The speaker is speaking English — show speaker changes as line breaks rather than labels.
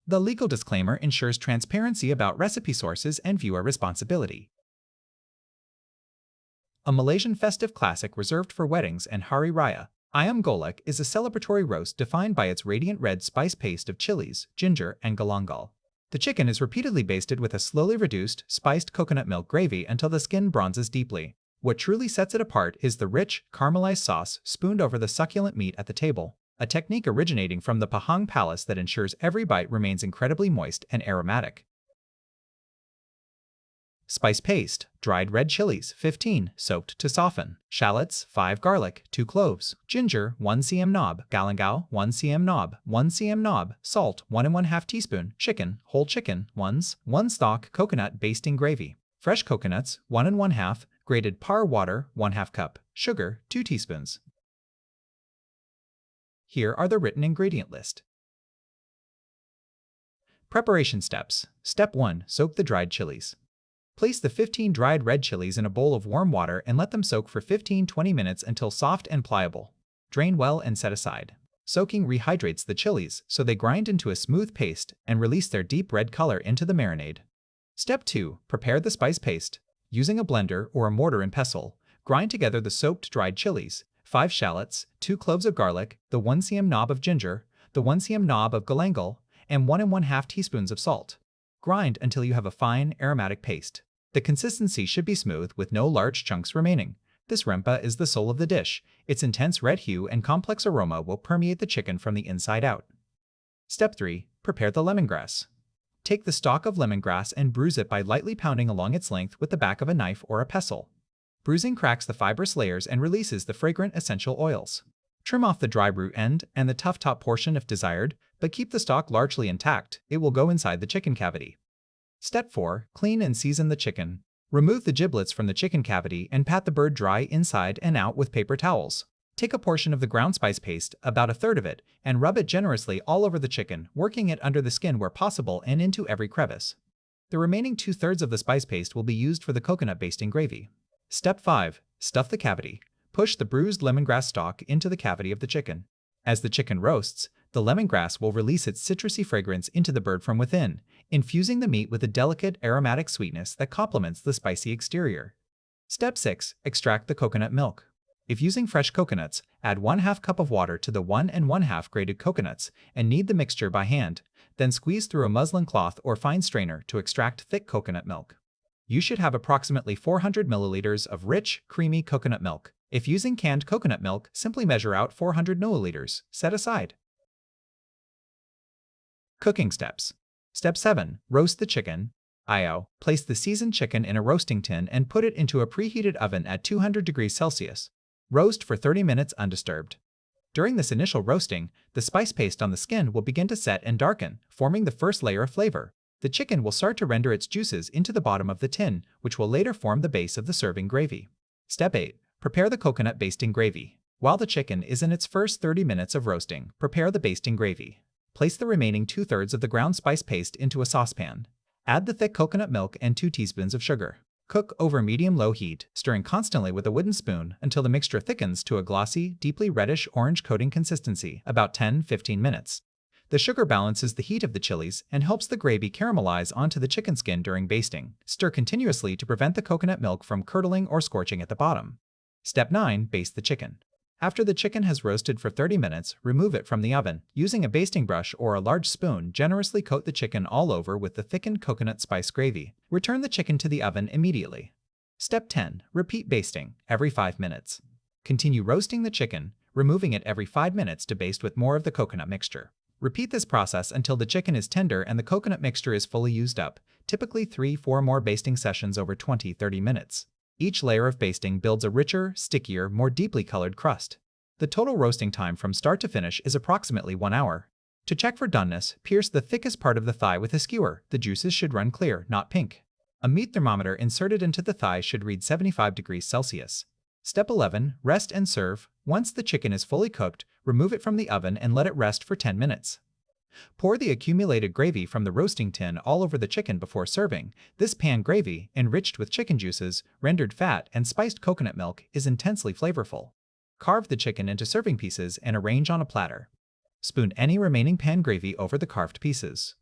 The legal disclaimer ensures transparency about recipe sources and viewer responsibility. A Malaysian festive classic reserved for weddings and Hari Raya, Ayam Golek is a celebratory roast defined by its radiant red spice paste of chilies, ginger, and galangal. The chicken is repeatedly basted with a slowly reduced, spiced coconut milk gravy until the skin bronzes deeply. What truly sets it apart is the rich, caramelized sauce spooned over the succulent meat at the table, a technique originating from the Pahang Palace that ensures every bite remains incredibly moist and aromatic. Spice paste, dried red chilies, 15, soaked to soften. Shallots, 5 garlic, 2 cloves. Ginger, 1 cm knob. Galangal, 1 cm knob. 1 cm knob. Salt, 1 1/2 teaspoon. Chicken, whole chicken, 1 stalk coconut basting gravy. Fresh coconuts, 1 1/2. Grated par water, 1/2 cup. Sugar, 2 teaspoons. Here are the written ingredient list. Preparation steps. Step 1. Soak the dried chilies. Place the 15 dried red chilies in a bowl of warm water and let them soak for 15-20 minutes until soft and pliable. Drain well and set aside. Soaking rehydrates the chilies so they grind into a smooth paste and release their deep red color into the marinade. Step 2. Prepare the spice paste. Using a blender or a mortar and pestle, grind together the soaked dried chilies, 5 shallots, 2 cloves of garlic, the 1 cm knob of ginger, the 1 cm knob of galangal, and 1 1/2 teaspoons of salt. Grind until you have a fine, aromatic paste. The consistency should be smooth with no large chunks remaining. This rempah is the soul of the dish. Its intense red hue and complex aroma will permeate the chicken from the inside out. Step 3. Prepare the lemongrass. Take the stalk of lemongrass and bruise it by lightly pounding along its length with the back of a knife or a pestle. Bruising cracks the fibrous layers and releases the fragrant essential oils. Trim off the dry root end and the tough top portion if desired, but keep the stalk largely intact. It will go inside the chicken cavity. Step 4. Clean and season the chicken. Remove the giblets from the chicken cavity and pat the bird dry inside and out with paper towels. Take a portion of the ground spice paste, about 1/3 of it, and rub it generously all over the chicken, working it under the skin where possible and into every crevice. The remaining 2/3 of the spice paste will be used for the coconut basting gravy. Step 5. Stuff the cavity. Push the bruised lemongrass stalk into the cavity of the chicken. As the chicken roasts, the lemongrass will release its citrusy fragrance into the bird from within, infusing the meat with a delicate aromatic sweetness that complements the spicy exterior. Step 6. Extract the coconut milk. If using fresh coconuts, add 1/2 cup of water to the 1 1/2 grated coconuts and knead the mixture by hand, then squeeze through a muslin cloth or fine strainer to extract thick coconut milk. You should have approximately 400 milliliters of rich, creamy coconut milk. If using canned coconut milk, simply measure out 400 milliliters. Set aside. Cooking steps. Step 7. Roast the chicken. Place the seasoned chicken in a roasting tin and put it into a preheated oven at 200 degrees Celsius. Roast for 30 minutes undisturbed. During this initial roasting, the spice paste on the skin will begin to set and darken, forming the first layer of flavor. The chicken will start to render its juices into the bottom of the tin, which will later form the base of the serving gravy. Step 8. Prepare the coconut basting gravy. While the chicken is in its first 30 minutes of roasting, prepare the basting gravy. Place the remaining 2/3 of the ground spice paste into a saucepan. Add the thick coconut milk and 2 teaspoons of sugar. Cook over medium-low heat, stirring constantly with a wooden spoon until the mixture thickens to a glossy, deeply reddish-orange coating consistency, about 10-15 minutes. The sugar balances the heat of the chilies and helps the gravy caramelize onto the chicken skin during basting. Stir continuously to prevent the coconut milk from curdling or scorching at the bottom. Step 9. Baste the chicken. After the chicken has roasted for 30 minutes, remove it from the oven. Using a basting brush or a large spoon, generously coat the chicken all over with the thickened coconut spice gravy. Return the chicken to the oven immediately. Step 10. Repeat basting every 5 minutes. Continue roasting the chicken, removing it every 5 minutes to baste with more of the coconut mixture. Repeat this process until the chicken is tender and the coconut mixture is fully used up, typically 3-4 more basting sessions over 20-30 minutes. Each layer of basting builds a richer, stickier, more deeply colored crust. The total roasting time from start to finish is approximately 1 hour. To check for doneness, pierce the thickest part of the thigh with a skewer. The juices should run clear, not pink. A meat thermometer inserted into the thigh should read 75 degrees Celsius. Step 11. Rest and serve. Once the chicken is fully cooked, remove it from the oven and let it rest for 10 minutes. Pour the accumulated gravy from the roasting tin all over the chicken before serving. This pan gravy, enriched with chicken juices, rendered fat, and spiced coconut milk, is intensely flavorful. Carve the chicken into serving pieces and arrange on a platter. Spoon any remaining pan gravy over the carved pieces.